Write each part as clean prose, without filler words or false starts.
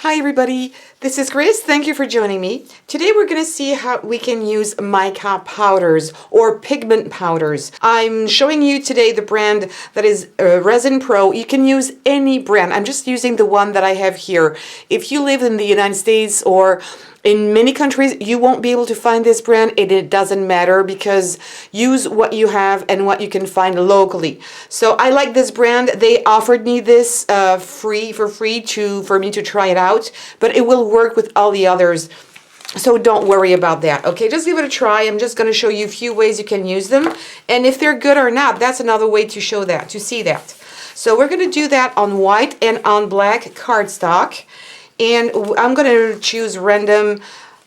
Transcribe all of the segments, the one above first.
Hi everybody, this is Grace. Thank you for joining me. Today we're going to see how we can use mica powders or pigment powders. I'm showing you today the brand that is Resin Pro. You can use any brand. I'm just using the one that I have here. If you live in the United States or in many countries, you won't be able to find this brand, and it doesn't matter because use what you have and what you can find locally. So I like this brand. They offered me this for free for me to try it out, but it will work with all the others. So don't worry about that. Okay, just give it a try. I'm just going to show you a few ways you can use them, and if they're good or not, that's another way to show that, to see that. So we're going to do that on white and on black cardstock. And I'm going to choose random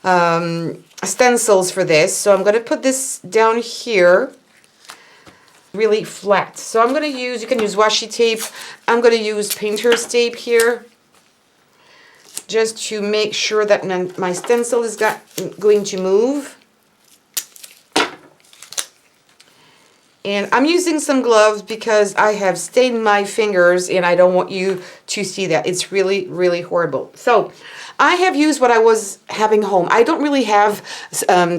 stencils for this. So I'm going to put this down here really flat. So I'm going to use, you can use washi tape. I'm going to use painter's tape here just to make sure that my stencil is going to move. And I'm using some gloves because I have stained my fingers and I don't want you to see that. It's really, really horrible. So I have used what I was having home. I don't really have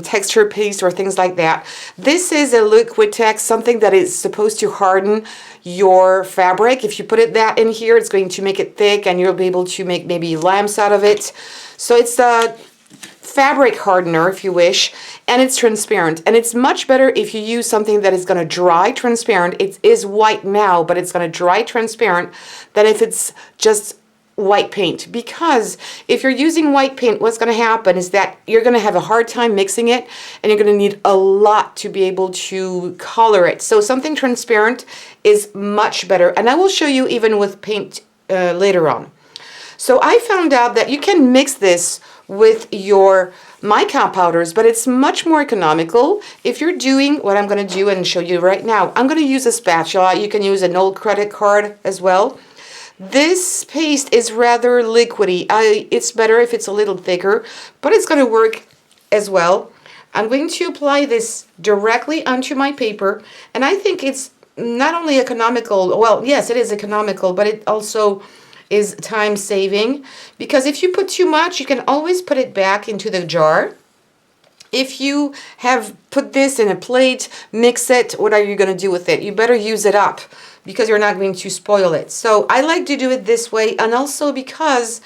texture paste or things like that. This is a Liquitex, something that is supposed to harden your fabric. If you put that in here, it's going to make it thick and you'll be able to make maybe lamps out of it. So it's a fabric hardener, if you wish, and it's transparent, and it's much better if you use something that is going to dry transparent. It is white now, but it's going to dry transparent than if it's just white paint, because if you're using white paint, what's going to happen is that you're going to have a hard time mixing it, and you're going to need a lot to be able to color it. So something transparent is much better, and I will show you even with paint later on. So I found out that you can mix this with your mica powders, but it's much more economical if you're doing what I'm going to do and show you right now. I'm going to use a spatula. You can use an old credit card as well. This paste is rather liquidy. It's better if it's a little thicker, but it's going to work as well. I'm going to apply this directly onto my paper, and I think it's not only economical, well, yes, it is economical, but it also is time saving, because if you put too much, you can always put it back into the jar. If you have put this in a plate, mix it, what are you going to do with it? You better use it up because you're not going to spoil it. So I like to do it this way, and also because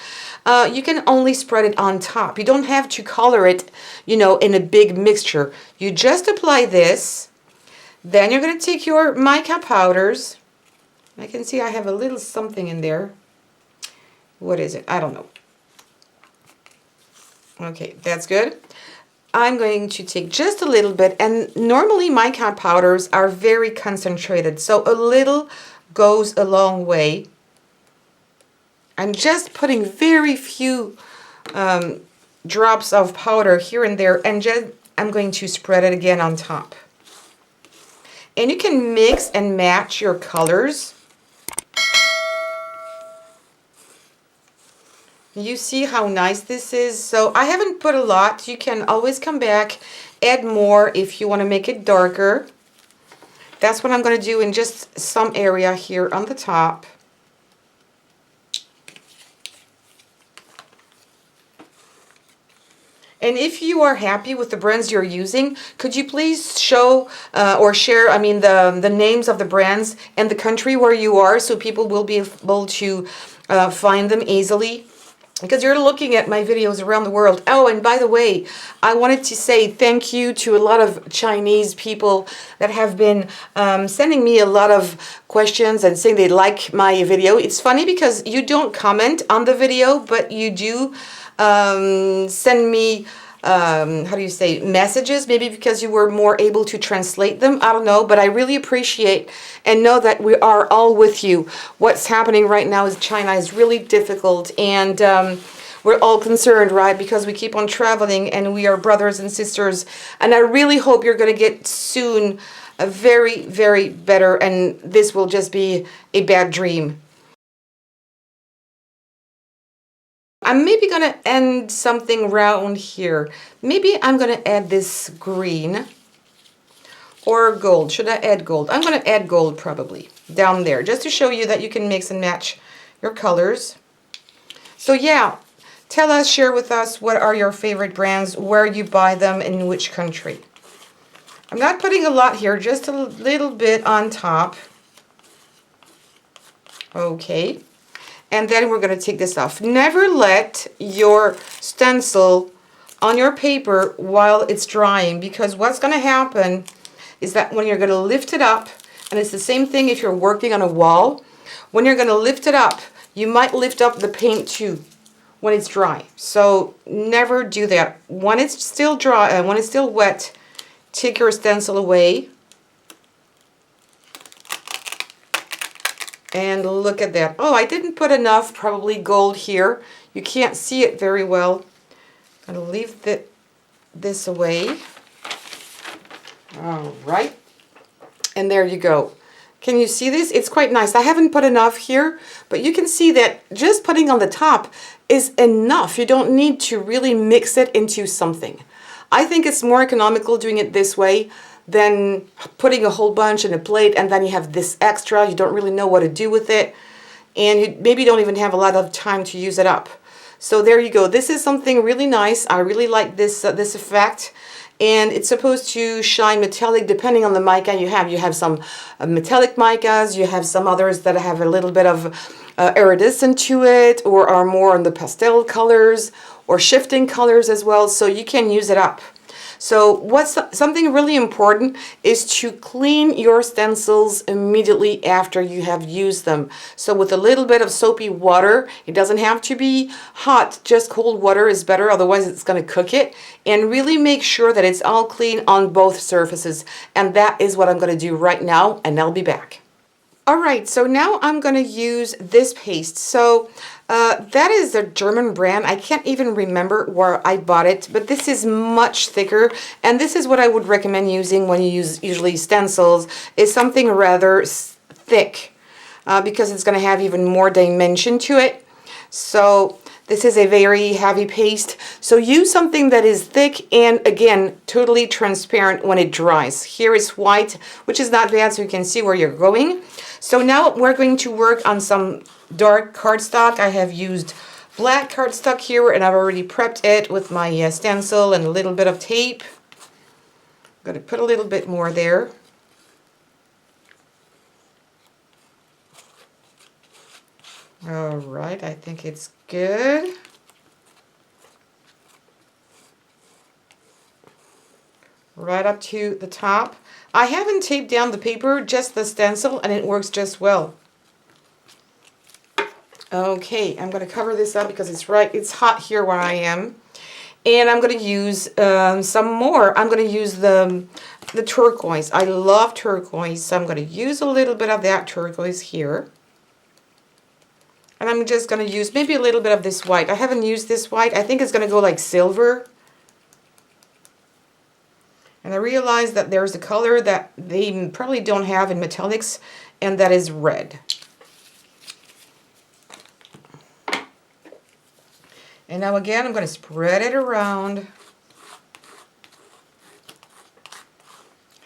you can only spread it on top. You don't have to color it, you know, in a big mixture. You just apply this, then you're going to take your mica powders. I can see I have a little something in there. What is it? I don't know. Okay, that's good. I'm going to take just a little bit, and normally mica powders are very concentrated, so a little goes a long way. I'm just putting very few drops of powder here and there, and just I'm going to spread it again on top. And you can mix and match your colors. You see how nice this is? So I haven't put a lot. You can always come back, add more if you want to make it darker. That's what I'm going to do in just some area here on the top. And if you are happy with the brands you're using, could you please show or share, the names of the brands and the country where you are, so people will be able to find them easily? Because you're looking at my videos around the world. Oh, and by the way, I wanted to say thank you to a lot of Chinese people that have been sending me a lot of questions and saying they like my video. It's funny because you don't comment on the video, but you do send me messages, maybe because you were more able to translate them. I don't know, but I really appreciate and know that we are all with you. What's happening right now in China is really difficult, and we're all concerned, right? Because we keep on traveling and we are brothers and sisters, and I really hope you're going to get soon a very, very better, and this will just be a bad dream. I'm maybe going to end something round here. Maybe I'm going to add this green or gold. Should I add gold? I'm going to add gold probably down there, just to show you that you can mix and match your colors. So yeah, Tell us, share with us, what are your favorite brands, where you buy them, and in which country. I'm not putting a lot here, just a little bit on top. Okay. And then we're going to take this off. Never let your stencil on your paper while it's drying, because what's going to happen is that when you're going to lift it up, and it's the same thing if you're working on a wall, when you're going to lift it up, you might lift up the paint too when it's dry. So never do that. When it's still dry, when it's still wet, take your stencil away. And look at that. Oh, I didn't put enough probably gold here. You can't see it very well. I'm going to leave this away. All right. And there you go. Can you see this? It's quite nice. I haven't put enough here, but you can see that just putting on the top is enough. You don't need to really mix it into something. I think it's more economical doing it this way than putting a whole bunch in a plate and then you have this extra. You don't really know what to do with it, and you maybe don't even have a lot of time to use it up. So there you go. This is something really nice. I really like this this effect. And it's supposed to shine metallic depending on the mica you have. You have some metallic micas, you have some others that have a little bit of iridescent to it, or are more on the pastel colors, or shifting colors as well, so you can use it up. So what's something really important is to clean your stencils immediately after you have used them. So with a little bit of soapy water, it doesn't have to be hot, just cold water is better, otherwise it's going to cook it. And really make sure that it's all clean on both surfaces. And that is what I'm going to do right now, and I'll be back. Alright, so now I'm going to use this paste. So that is a German brand. I can't even remember where I bought it, but this is much thicker, and this is what I would recommend using when you use usually stencils, is something rather thick, because it's going to have even more dimension to it. So this is a very heavy paste, so use something that is thick and, again, totally transparent when it dries. Here is white, which is not bad, so you can see where you're going. So now we're going to work on some dark cardstock. I have used black cardstock here, and I've already prepped it with my stencil and a little bit of tape. I'm going to put a little bit more there. All right, I think it's good. Right up to the top. I haven't taped down the paper, just the stencil, and it works just well. Okay, I'm going to cover this up because it's hot here where I am. And I'm going to use some more. I'm going to use the turquoise. I love turquoise, so I'm going to use a little bit of that turquoise here. And I'm just going to use maybe a little bit of this white. I haven't used this white. I think it's going to go like silver. And I realized that there's a color that they probably don't have in metallics, and that is red. And now again, I'm going to spread it around.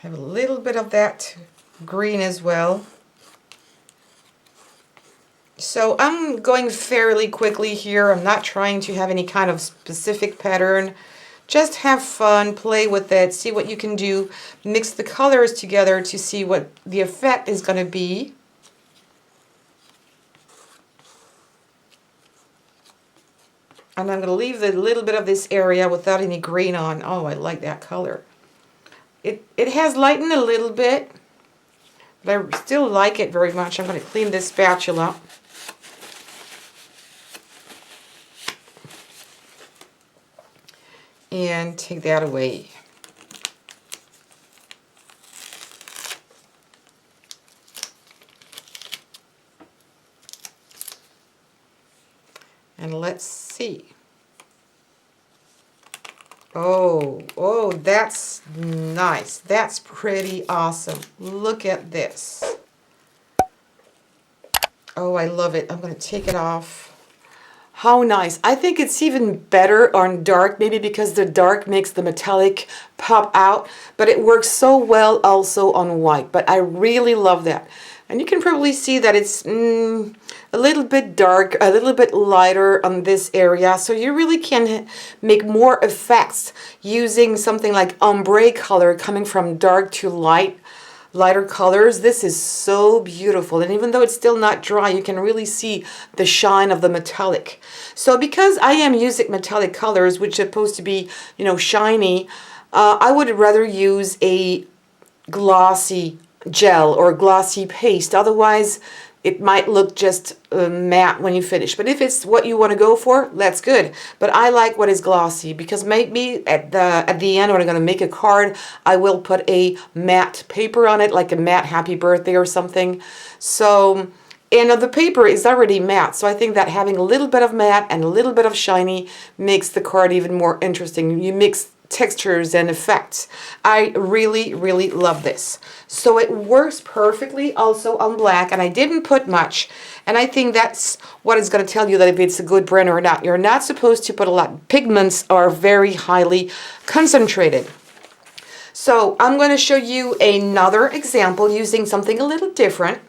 Have a little bit of that green as well. So I'm going fairly quickly here. I'm not trying to have any kind of specific pattern. Just have fun, play with it, see what you can do. Mix the colors together to see what the effect is going to be. And I'm going to leave a little bit of this area without any green on. Oh, I like that color. It has lightened a little bit, but I still like it very much. I'm going to clean this spatula. And take that away. And let's see. Oh, that's nice. That's pretty awesome. Look at this. Oh, I love it. I'm going to take it off. How nice. I think it's even better on dark, maybe because the dark makes the metallic pop out, but it works so well also on white. But I really love that. And you can probably see that it's a little bit dark, a little bit lighter on this area. So you really can make more effects using something like ombre color coming from dark to lighter colors. This is so beautiful, and even though it's still not dry, you can really see the shine of the metallic. So because I am using metallic colors, which are supposed to be, you know, shiny, I would rather use a glossy gel or glossy paste. Otherwise it might look just matte when you finish. But if it's what you want to go for, that's good. But I like what is glossy, because maybe at the end when I'm going to make a card, I will put a matte paper on it, like a matte happy birthday or something. So, and the paper is already matte, so I think that having a little bit of matte and a little bit of shiny makes the card even more interesting. You mix textures and effects. I really, really love this. So it works perfectly also on black, and I didn't put much. And I think that's what is going to tell you that if it's a good brand or not. You're not supposed to put a lot. Pigments are very highly concentrated. So I'm going to show you another example using something a little different.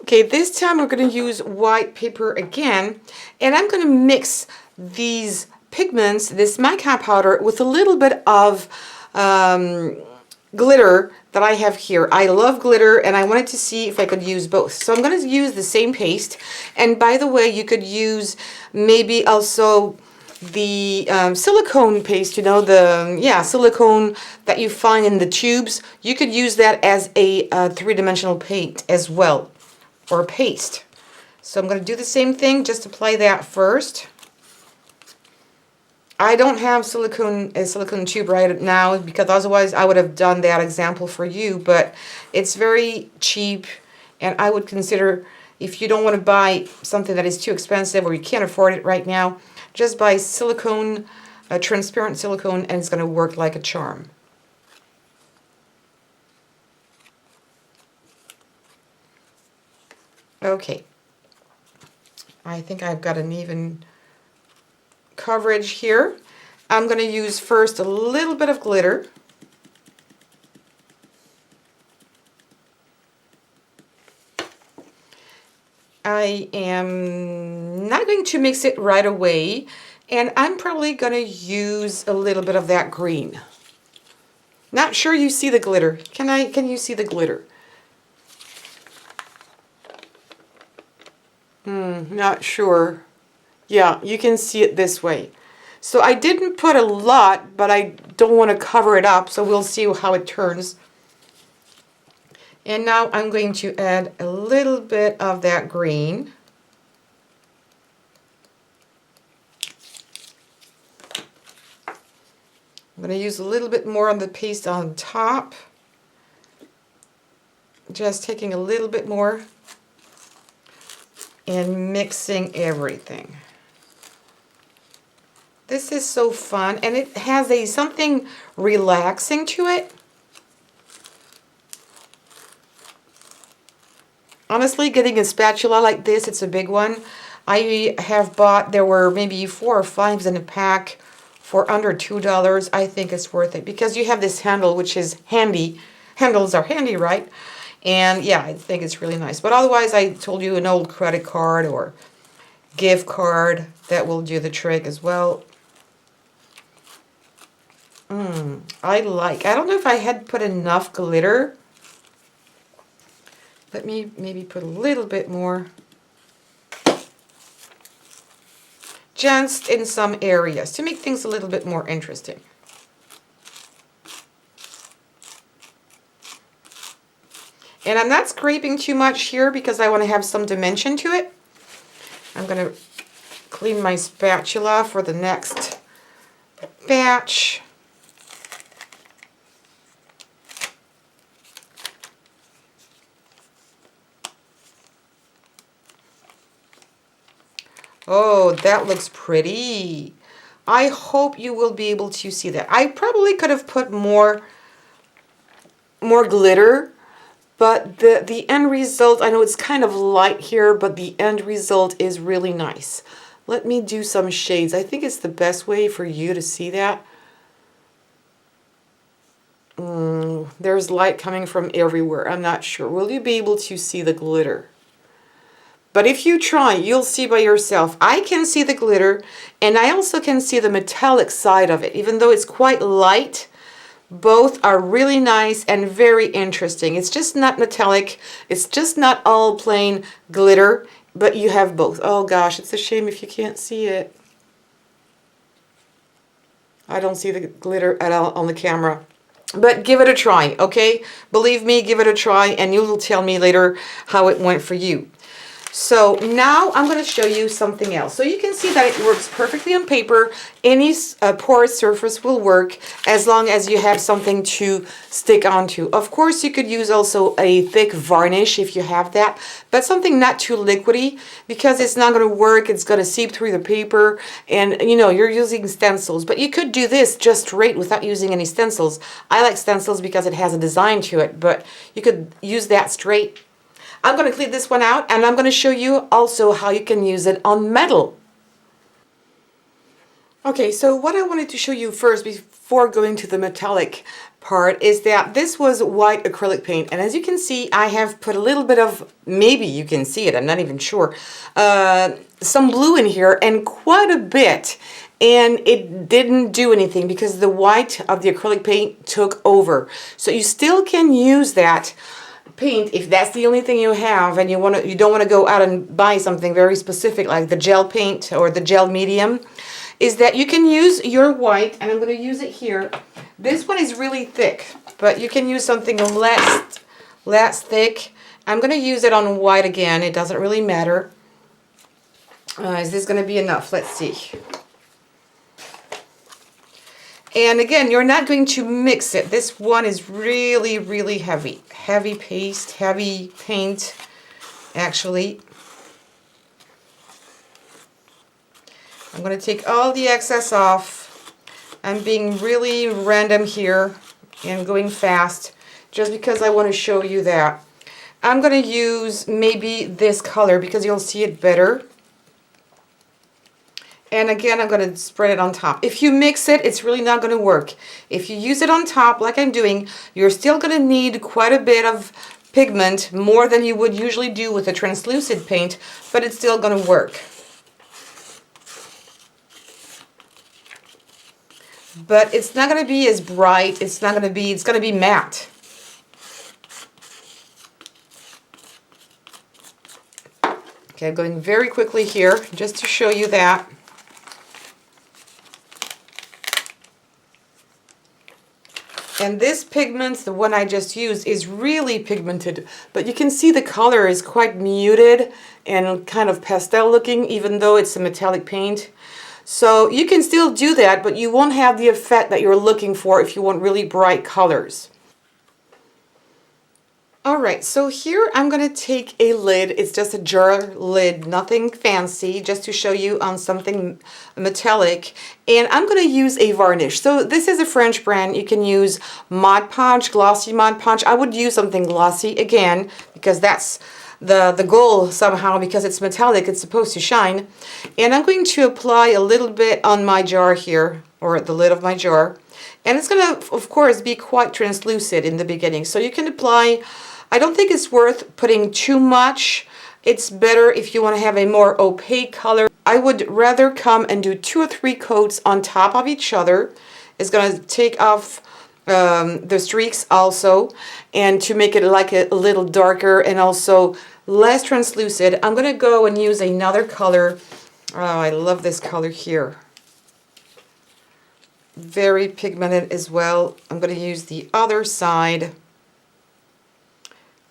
Okay, this time we're going to use white paper again, and I'm going to mix these pigments, this mica powder, with a little bit of glitter that I have here. I love glitter, and I wanted to see if I could use both. So I'm going to use the same paste. And by the way, you could use maybe also the silicone paste, you know, the silicone that you find in the tubes. You could use that as a three-dimensional paint as well, or paste. So I'm going to do the same thing, just apply that first. I don't have a silicone tube right now, because otherwise I would have done that example for you, but it's very cheap, and I would consider, if you don't want to buy something that is too expensive or you can't afford it right now, just buy silicone, transparent silicone, and it's going to work like a charm. Okay, I think I've got an even coverage here. I'm going to use first a little bit of glitter. I am not going to mix it right away, and I'm probably going to use a little bit of that green. Not sure you see the glitter. Can you see the glitter? Not sure. Yeah, you can see it this way. So I didn't put a lot, but I don't want to cover it up, so we'll see how it turns. And now I'm going to add a little bit of that green. I'm going to use a little bit more on the paste on top. Just taking a little bit more and mixing everything. This is so fun, and it has something relaxing to it. Honestly, getting a spatula like this, it's a big one. I have bought, there were maybe 4 or 5 in a pack for under $2. I think it's worth it, because you have this handle, which is handy. Handles are handy, right? And yeah, I think it's really nice. But otherwise, I told you, an old credit card or gift card, that will do the trick as well. I don't know if I had put enough glitter. Let me maybe put a little bit more. Just in some areas, to make things a little bit more interesting. And I'm not scraping too much here, because I want to have some dimension to it. I'm going to clean my spatula for the next batch. Oh, that looks pretty. I hope you will be able to see that. I probably could have put more glitter, but the end result, I know it's kind of light here, but the end result is really nice. Let me do some shades. I think it's the best way for you to see that. There's light coming from everywhere. I'm not sure. Will you be able to see the glitter? But if you try, you'll see by yourself. I can see the glitter, and I also can see the metallic side of it. Even though it's quite light, both are really nice and very interesting. It's just not metallic. It's just not all plain glitter, but you have both. Oh gosh, it's a shame if you can't see it. I don't see the glitter at all on the camera. But give it a try, okay? Believe me, give it a try, and you will tell me later how it went for you. So now I'm going to show you something else. So you can see that it works perfectly on paper. Any porous surface will work as long as you have something to stick onto. Of course, you could use also a thick varnish if you have that, but something not too liquidy, because it's not going to work. It's going to seep through the paper, and you know, you're using stencils. But you could do this just straight without using any stencils. I like stencils because it has a design to it, but you could use that straight. I'm going to clean this one out, and I'm going to show you also how you can use it on metal. Okay, so what I wanted to show you first before going to the metallic part is that this was white acrylic paint, and as you can see, I have put a little bit of, maybe you can see it, I'm not even sure, some blue in here, and quite a bit, and it didn't do anything because the white of the acrylic paint took over. So you still can use that paint if that's the only thing you have, and you don't want to go out and buy something very specific like the gel paint or the gel medium, is that you can use your white, and I'm going to use it here. This one is really thick, but you can use something less thick. I'm going to use it on white again. It doesn't really matter. Is this going to be enough? Let's see. And again, you're not going to mix it. This one is really, really heavy. Heavy paste, heavy paint, actually. I'm going to take all the excess off. I'm being really random here and going fast just because I want to show you that. I'm going to use maybe this color because you'll see it better. And again, I'm going to spread it on top. If you mix it, it's really not going to work. If you use it on top, like I'm doing, you're still going to need quite a bit of pigment, more than you would usually do with a translucent paint, but it's still going to work. But it's not going to be as bright. It's going to be matte. Okay, I'm going very quickly here just to show you that. And this pigment, the one I just used, is really pigmented, but you can see the color is quite muted and kind of pastel looking, even though it's a metallic paint. So you can still do that, but you won't have the effect that you're looking for if you want really bright colors. Alright, so here I'm going to take a lid. It's just a jar lid, nothing fancy, just to show you on something metallic. And I'm going to use a varnish. So this is a French brand. You can use Mod Podge, glossy Mod Podge. I would use something glossy again because that's the goal somehow, because it's metallic, it's supposed to shine. And I'm going to apply a little bit on my jar here, or the lid of my jar. And it's going to, of course, be quite translucent in the beginning. So you can apply, I don't think it's worth putting too much. It's better if you want to have a more opaque color. I would rather come and do 2 or 3 coats on top of each other. It's going to take off the streaks also, and to make it like a little darker and also less translucent, I'm going to go and use another color. Oh, I love this color here. Very pigmented as well. I'm going to use the other side.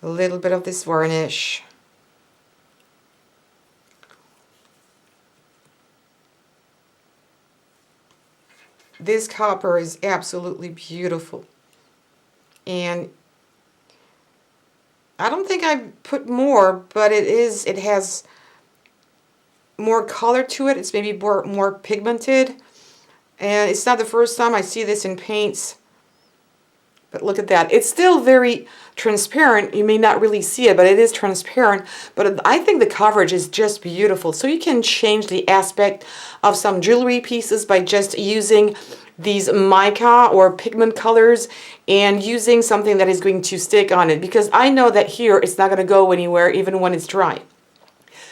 A little bit of this varnish. This copper is absolutely beautiful. And I don't think I put more, but it has more color to it. It's maybe more pigmented. And it's not the first time I see this in paints. But look at that. It's still very transparent. You may not really see it, but it is transparent. But I think the coverage is just beautiful. So you can change the aspect of some jewelry pieces by just using these mica or pigment colors and using something that is going to stick on it, because I know that here it's not going to go anywhere even when it's dry.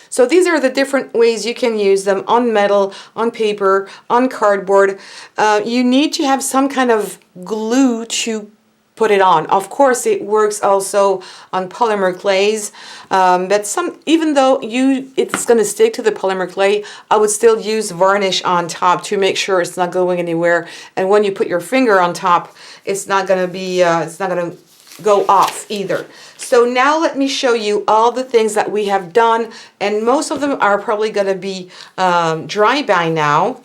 So these are the different ways you can use them on metal, on paper, on cardboard. You need to have some kind of glue to put it on. Of course, it works also on polymer clays, but even though it's going to stick to the polymer clay, I would still use varnish on top to make sure it's not going anywhere. And when you put your finger on top, it's not going to be, it's not going to go off either. So now let me show you all the things that we have done, and most of them are probably going to be dry by now.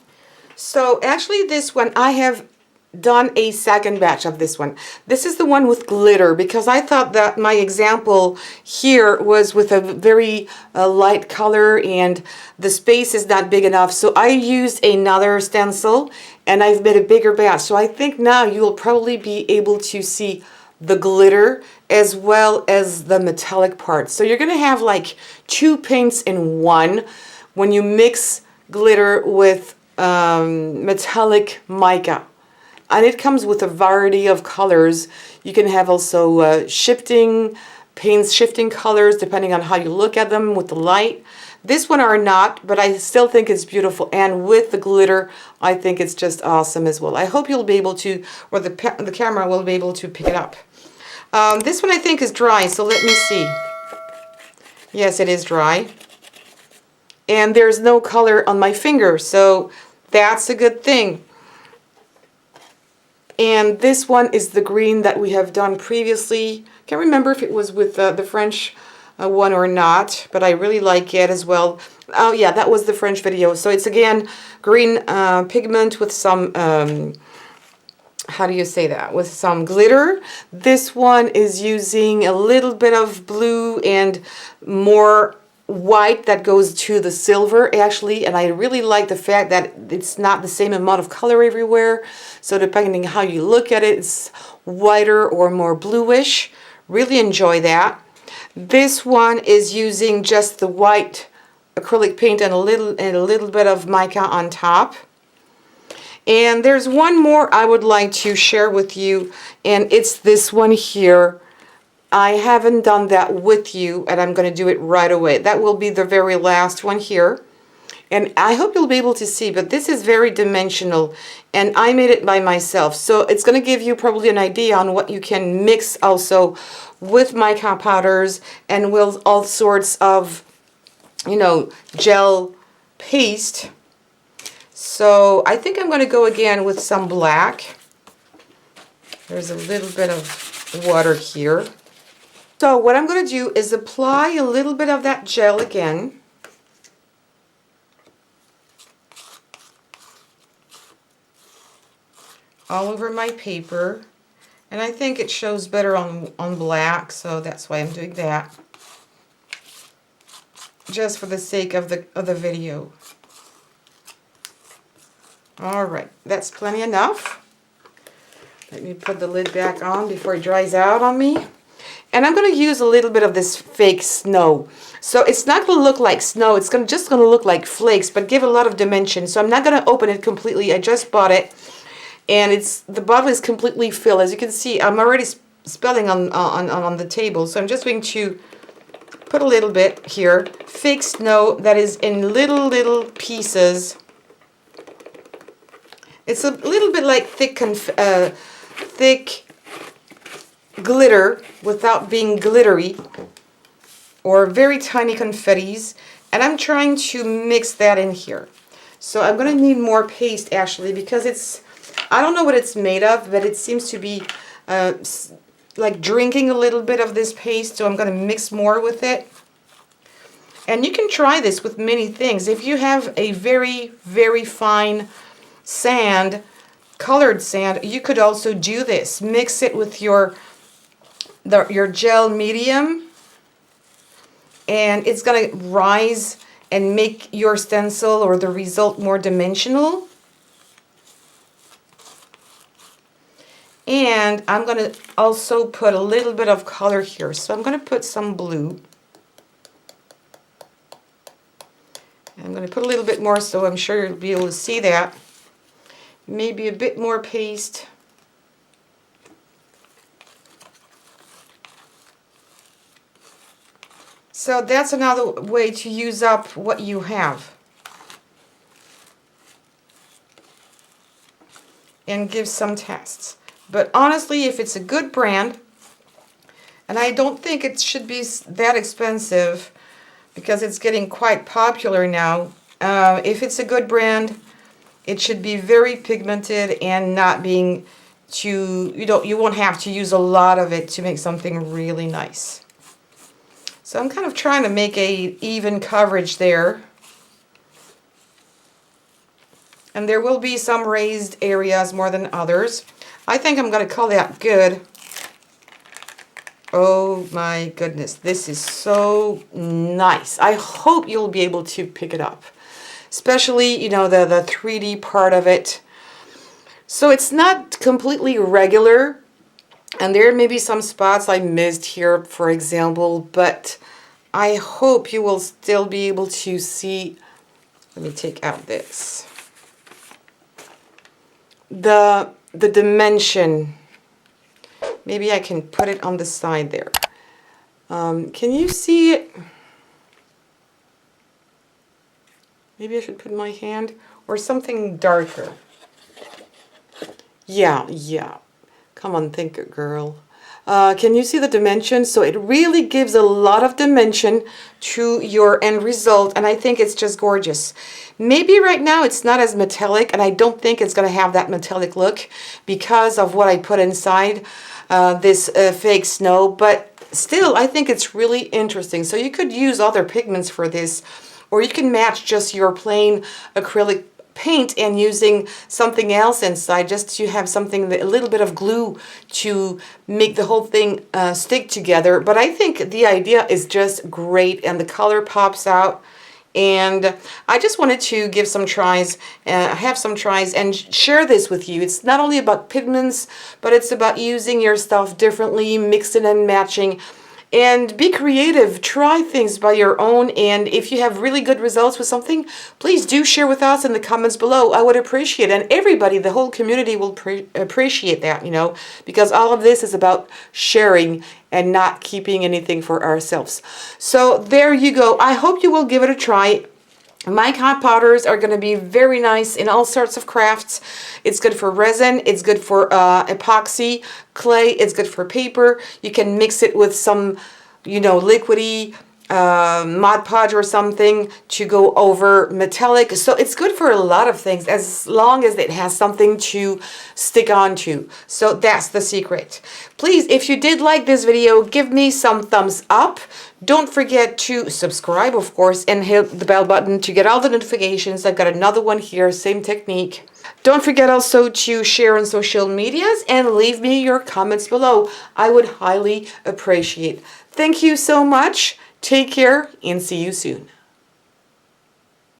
So actually this one, I have done a second batch of this one. This is the one with glitter, because I thought that my example here was with a very light color and the space is not big enough. So I used another stencil and I've made a bigger batch. So I think now you will probably be able to see the glitter as well as the metallic part. So you're going to have like two paints in one when you mix glitter with metallic mica. And it comes with a variety of colors. You can have also paints shifting colors depending on how you look at them with the light. This one are not, but I still think it's beautiful. And with the glitter, I think it's just awesome as well. I hope you'll be able to, or the camera will be able to pick it up. This one I think is dry, so let me see. Yes, it is dry. And there's no color on my finger, so that's a good thing. And this one is the green that we have done previously. Can't remember if it was with the French one or not, but I really like it as well. Oh yeah, that was the French video. So it's again green pigment with some, how do you say that? With some glitter. This one is using a little bit of blue and more white that goes to the silver actually, and I really like the fact that it's not the same amount of color everywhere, so depending on how you look at it, it's whiter or more bluish. Really enjoy that. This one is using just the white acrylic paint and a little bit of mica on top. And there's one more I would like to share with you, and it's this one here. I haven't done that with you, and I'm going to do it right away. That will be the very last one here. And I hope you'll be able to see, but this is very dimensional, and I made it by myself. So it's going to give you probably an idea on what you can mix also with mica powders and with all sorts of, you know, gel paste. So I think I'm going to go again with some black. There's a little bit of water here. So what I'm going to do is apply a little bit of that gel again. All over my paper. And I think it shows better on black, so that's why I'm doing that. Just for the sake of the video. Alright, that's plenty enough. Let me put the lid back on before it dries out on me. And I'm going to use a little bit of this fake snow. So it's not going to look like snow, it's just going to look like flakes, but give a lot of dimension. So I'm not going to open it completely. I just bought it. And the bottle is completely filled. As you can see, I'm already spilling on the table. So I'm just going to put a little bit here. Fake snow that is in little pieces. It's a little bit like thick glitter without being glittery, or very tiny confettis, and I'm trying to mix that in here. So I'm going to need more paste actually, because I don't know what it's made of, but it seems to be like drinking a little bit of this paste, so I'm going to mix more with it. And you can try this with many things. If you have a very fine sand, colored sand, you could also do this. Mix it with your gel medium, and it's going to rise and make your stencil or the result more dimensional. And I'm going to also put a little bit of color here. So I'm going to put some blue. I'm going to put a little bit more, so I'm sure you'll be able to see that. maybe a bit more paste. So that's another way to use up what you have. And give some tests. But honestly, if it's a good brand, and I don't think it should be that expensive because it's getting quite popular now. If it's a good brand, it should be very pigmented and not being too, you won't have to use a lot of it to make something really nice. So I'm kind of trying to make a even coverage there. And there will be some raised areas more than others. I think I'm going to call that good. Oh my goodness, this is so nice. I hope you'll be able to pick it up. Especially, the 3D part of it. So it's not completely regular. And there may be some spots I missed here, for example, but I hope you will still be able to see. Let me take out this. The dimension. Maybe I can put it on the side there. Can you see it? Maybe I should put my hand or something darker. Yeah. Come on, think it, girl. Can you see the dimension? So it really gives a lot of dimension to your end result, and I think it's just gorgeous. Maybe right now it's not as metallic, and I don't think it's going to have that metallic look because of what I put inside this fake snow, but still I think it's really interesting. So you could use other pigments for this, or you can match just your plain acrylic paint and using something else inside just to have something, a little bit of glue to make the whole thing stick together. But I think the idea is just great and the color pops out. And I just wanted to give some tries, have some tries and share this with you. It's not only about pigments, but it's about using your stuff differently, mixing and matching. And be creative, try things by your own, and if you have really good results with something, please do share with us in the comments below. I would appreciate it, and everybody, the whole community will appreciate that, because all of this is about sharing and not keeping anything for ourselves. So there you go. I hope you will give it a try. Mica powders are going to be very nice in all sorts of crafts. It's good for resin, it's good for epoxy, clay, it's good for paper. You can mix it with some, liquidy Mod Podge or something to go over metallic. So it's good for a lot of things as long as it has something to stick onto. So that's the secret. Please, if you did like this video, give me some thumbs up. Don't forget to subscribe, of course, and hit the bell button to get all the notifications. I've got another one here, same technique. Don't forget also to share on social medias and leave me your comments below. I would highly appreciate. Thank you so much. Take care and see you soon.